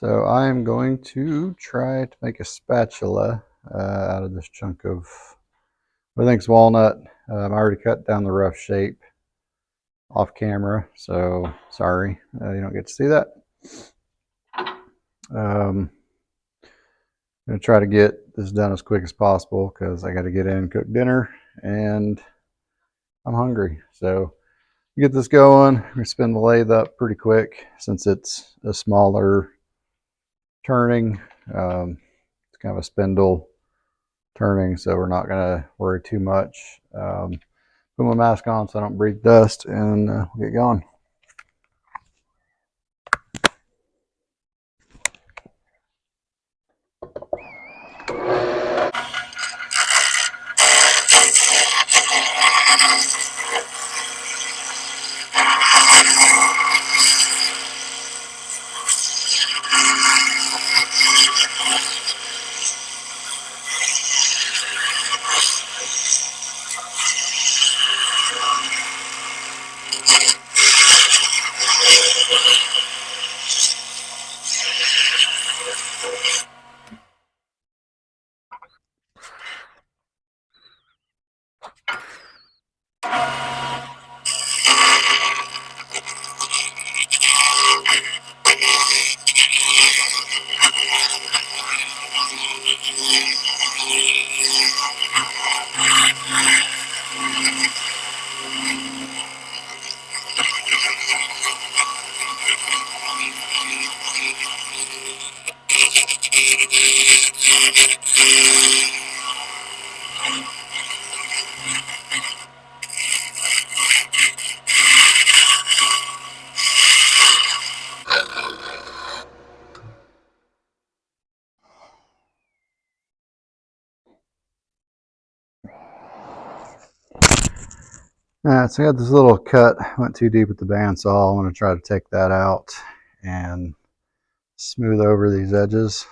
So I am going to try to make a spatula out of this chunk of, I think it's walnut. I already cut down the rough shape off camera, so sorry you don't get to see that. I'm going to try to get this done as quick as possible because I got to get in and cook dinner and I'm hungry. So to get this going, we're going to spin the lathe up pretty quick since it's a smaller turning. It's kind of a spindle turning, so we're not going to worry too much. Put my mask on so I don't breathe dust, and we'll get going. Alright, so I got this little cut, went too deep with the bandsaw. I'm going to try to take that out and smooth over these edges.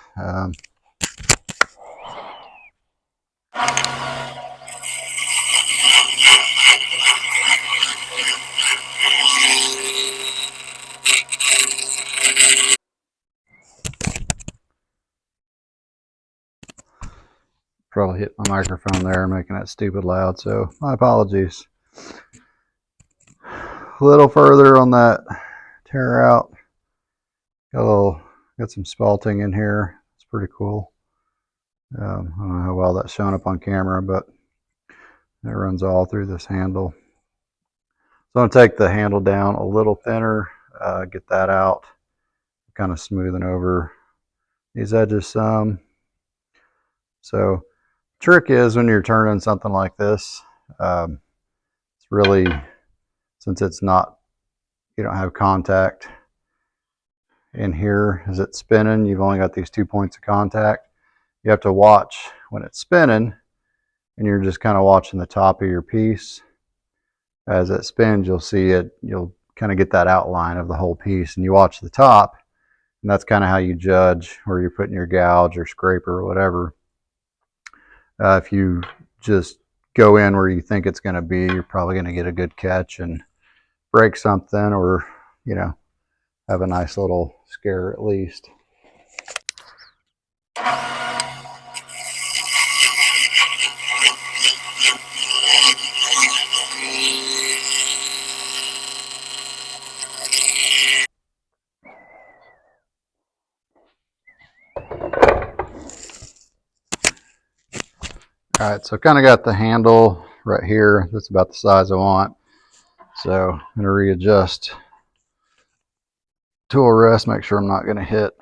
Probably hit my microphone there, making that stupid loud, so my apologies. A little further on that tear out. Got some spalting in here. It's pretty cool. I don't know how well that's showing up on camera, but it runs all through this handle. So I'm going to take the handle down a little thinner, get that out, kind of smoothing over these edges some. So trick is when you're turning something like this, it's really, since it's not, you don't have contact in here as it's spinning, you've only got these 2 points of contact. You have to watch when it's spinning and you're just kind of watching the top of your piece. As it spins, you'll see it, you'll kind of get that outline of the whole piece, and you watch the top, and that's kind of how you judge where you're putting your gouge or scraper or whatever. If you just go in where you think it's going to be, you're probably going to get a good catch and break something, or, you know, have a nice little scare at least. All right, so I kind of got the handle right here. That's about the size I want. So I'm going to readjust tool rest, make sure I'm not going to hit.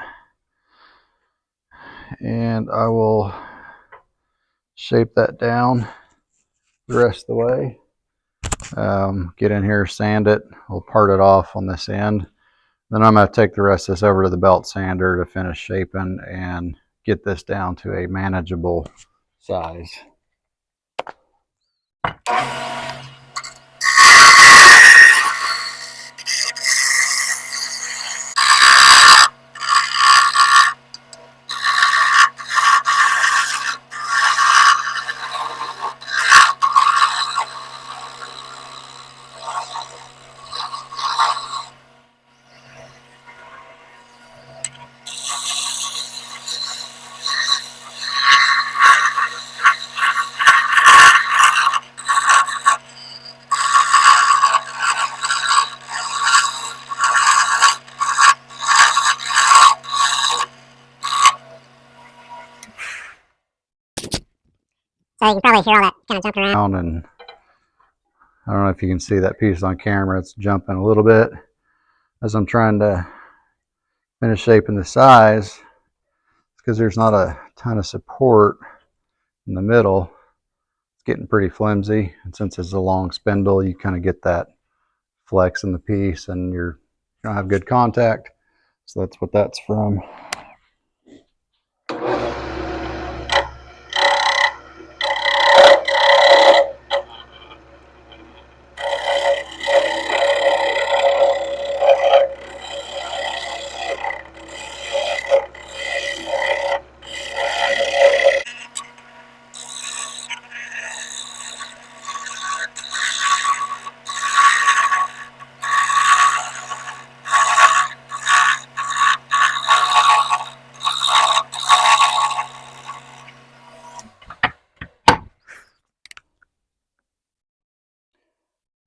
And I will shape that down the rest of the way. Get in here, sand it. We'll part it off on this end. Then I'm going to take the rest of this over to the belt sander to finish shaping and get this down to a manageable size. So you can probably hear all that kind of jumping around. And I don't know if you can see that piece on camera. It's jumping a little bit as I'm trying to finish shaping the size, because there's not a ton of support in the middle. It's getting pretty flimsy, and since it's a long spindle, you kind of get that flex in the piece, and you don't have good contact. So that's what that's from.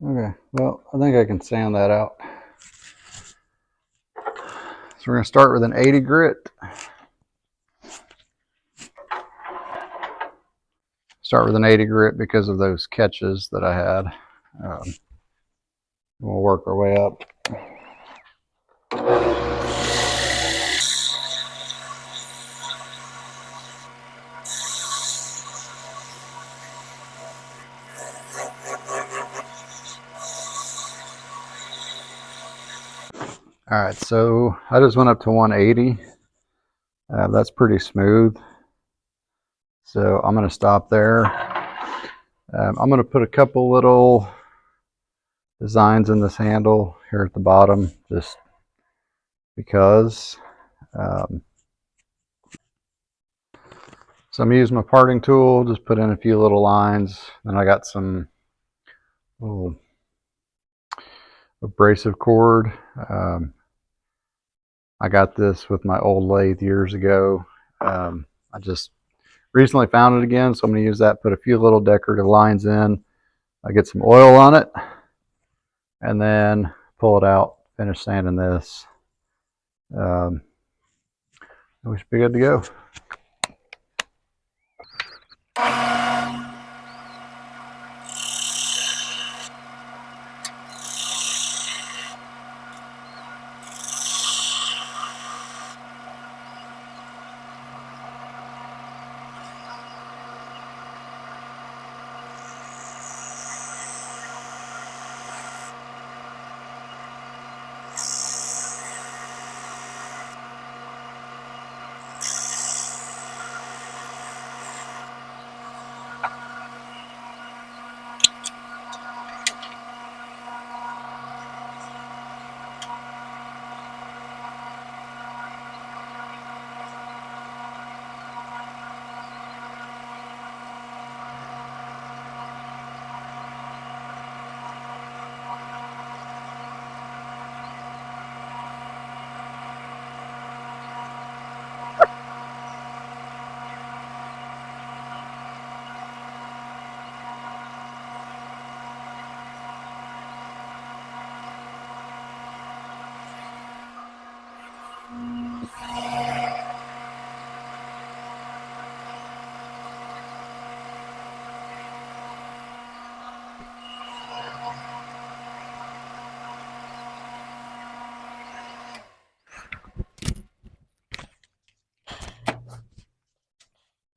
Okay, well, I think I can sand that out. So we're going to start with an 80 grit. Start with an 80 grit because of those catches that I had. We'll work our way up. All right, so I just went up to 180. That's pretty smooth. So I'm going to stop there. I'm going to put a couple little designs in this handle here at the bottom, just because. So I'm using my parting tool, just put in a few little lines. And I got some little abrasive cord. I got this with my old lathe years ago. I just recently found it again, so I'm going to use that, put a few little decorative lines in. I get some oil on it, and then pull it out, finish sanding this. We should be good to go.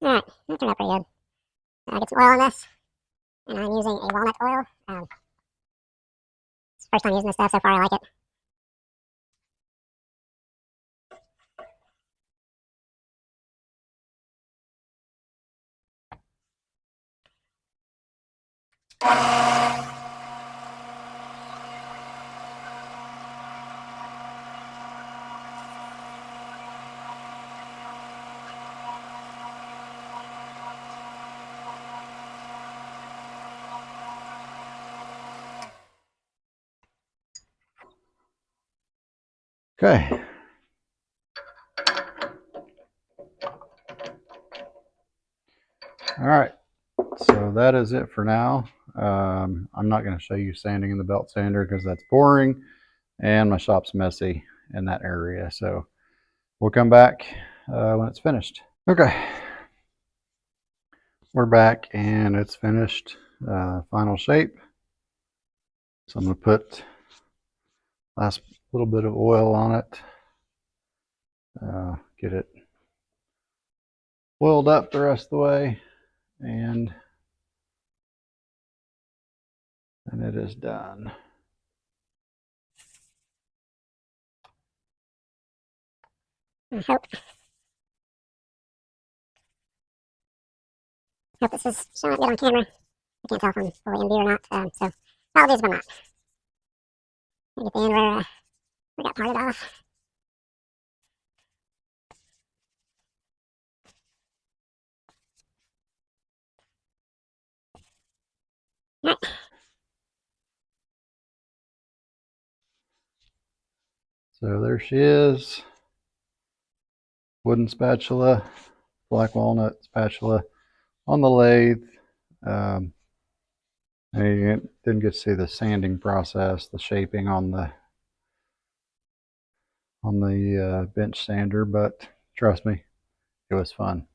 Alright, that turned out pretty good. I get some oil on this, and I'm using a walnut oil. It's the first time using this stuff. So far I like it. Okay. All right, so that is it for now. I'm not going to show you sanding in the belt sander because that's boring, and my shop's messy in that area. So we'll come back when it's finished. Okay, We're back and it's finished, final shape. So I'm going to put last little bit of oil on it, get it oiled up the rest of the way, and it is done. I hope this is showing up good on camera. I can't tell if I'm fully in view or not, so apologies if I'm not. Get the end where we got parted off. Right. So there she is, wooden spatula, black walnut spatula on the lathe. I didn't get to see the sanding process, the shaping on the bench sander, but trust me, it was fun.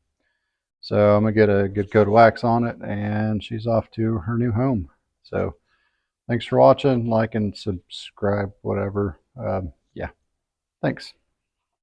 So I'm gonna get a good coat of wax on it, and she's off to her new home. So thanks for watching, like and subscribe, whatever. Yeah, thanks.